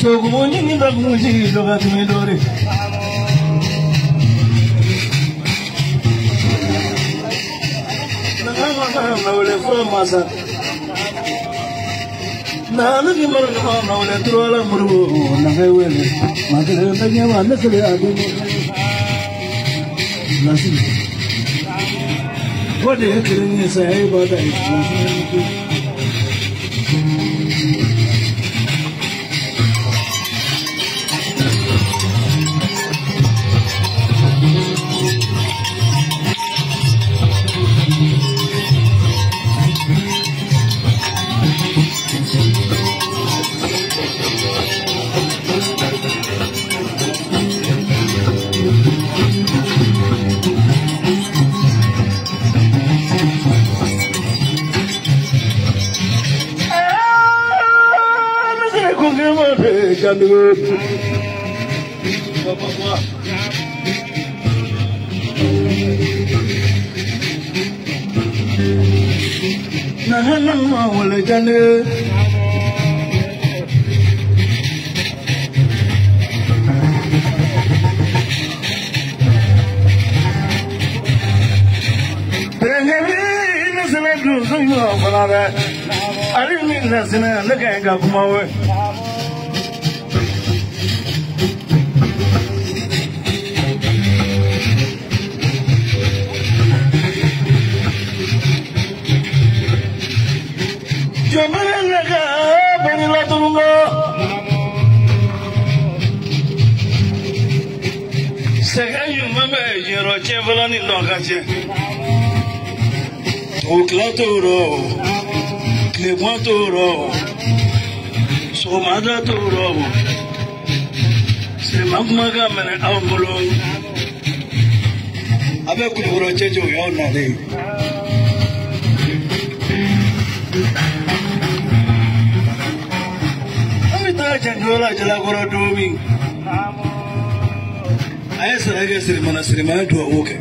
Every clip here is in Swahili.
So como ninguém tá com gente jogar com medore. Não olha só massa. Nada que mora não olha trola muru na rua. Mas ele tá ganhando nessa ali. Nasci. Pode requerer essa aí bota aí. O clatoro, clequantoro, somadatoro, se magmaga mene ambulo, abe kuluro chejo yao nade. Amita chandola jala koro domi. Ayesa ege sirimana tuwa uke.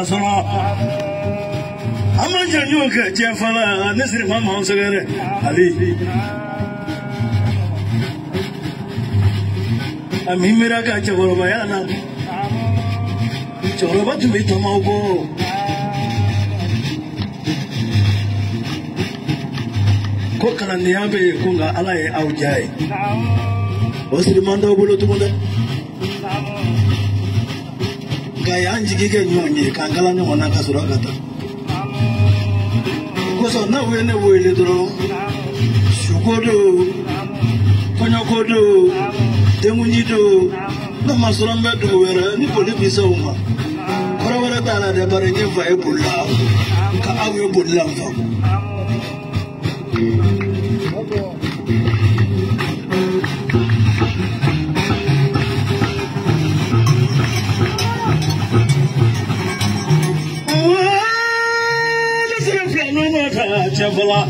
I'm not going to Jeffala, and this is my mom's again. Ali. I'm Himiraga Chavobayana. Choroba to be Tomogo. Kokan Niabe Kunga Alay Aujai. Was the Mando Bulutumunda? Gayanji Gigan, Kangalano, Nakazuragata. Because now we're in a way little Shukodo, Konyokodo, Demunido, na masuran da duwera ni police sa uma korawara tala da barenye fa e bulla ka awe bulla fa Chavala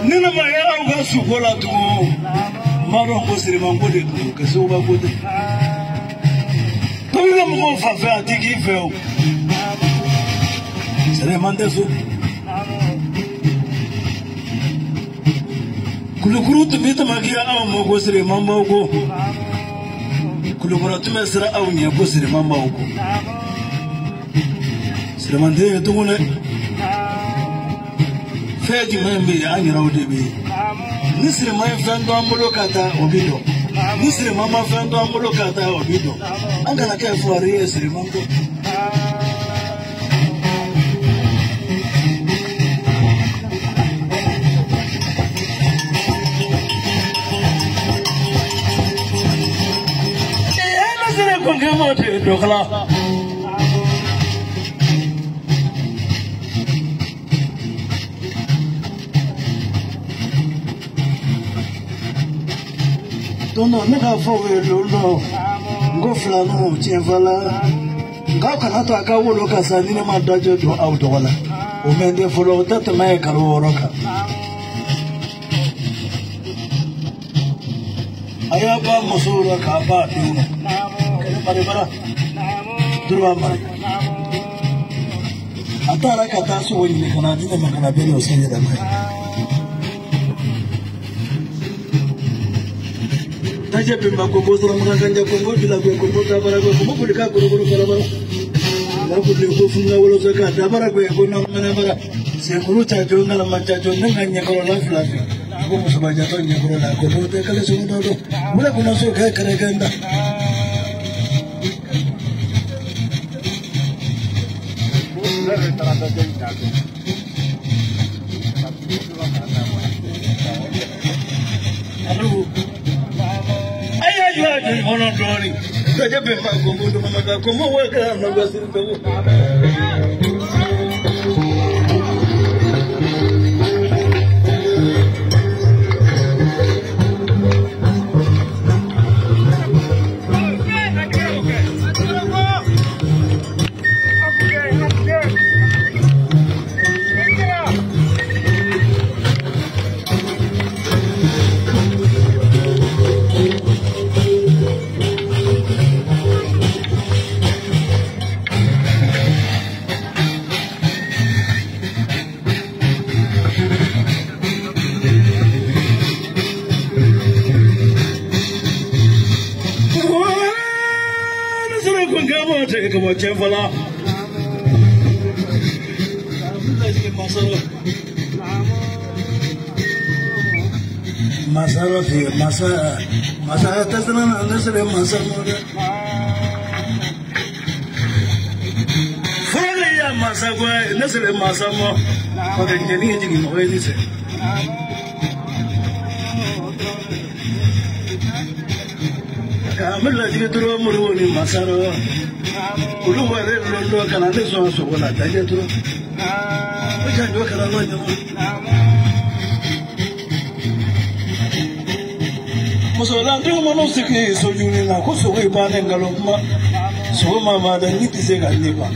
nina mayara uga sukola tu maro kusiri mangode tu kesuba gode Pula mo fa fa tiki feo Sere mande su Kulukuru tu bita magia au mo kusiri mamba ugo Kulukuru tu mesra au nya kusiri mamba ugo Sere mande tu ngone Fedi membe ya ani raudi bi Nisri mai fendo amulo kata obido Nisri mama fendo amulo kata obido Angala ke fuari esri mango Nisri kongemo te dokla Tono nega fowe lolo ngofla no chemvala ngaka nato akawolo kasani ne madajo do awdola o mende folo tata mai karo roka ayaba musura ka ba dino kene bare bara durwa mari atara ka taso woni ne kana dine makana bere o senya da mai Taje pemba kombo sura manganja kombo bila kombo tabara kombo kulika kurukuru kalabara la kudle ko funga wolo saka tabara ko na mana bara se kuruta jonga la machacho nganya ko la flafi ko musubaja to nya ko la ko te kale sumu do mura ko so ka kare ganda Ono doni taje pemba kombo do mama kombo weka na basiri ko Como Chavala Masaro fi masa tasana nasre masamo Fole ya masagwa nasre masamo ko de ni jigi mo ni se Kamala jigi duro muru ni masaro Ulu wale londo kana leso so wala taje turo Oja ndo kana lo nyama Musola ndo mono siki so yuni na ko so we ba ne ngalo ma so mama da ni tise ga ni ba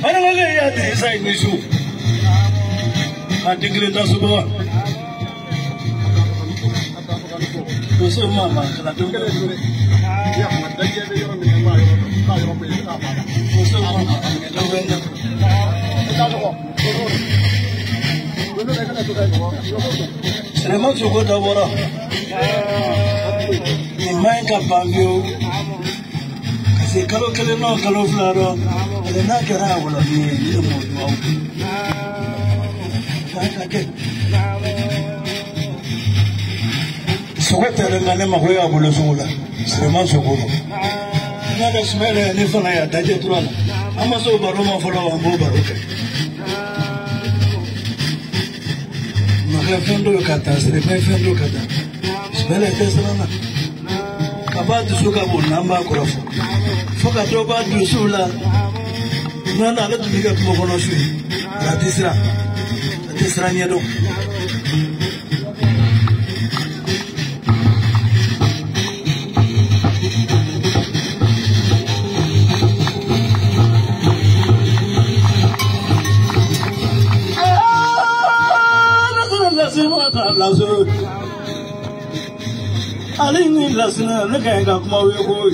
Ana wale ya ti sai ni su Antigre da su ba Doso mama kala dongere ya madaje de yoro mi ma yoro pe ta ma doso mama dongere Sema chuko da bora ni mai ka bangyo se kalo kele no kalo flaro de na kera wala ni mo do ka ke Sokete ngane mahoya bolo sola sema sokolo na da smele ni fana ya daje turana ama so baro ma folo wa mbo baro fendo kata sire fendo kata bele tesana kabatu suka bunamba kurafo foka toba dusula nana ala tumiga kumokono shui latisra nyedo Lazaro Alini lasna naganga kumawe boy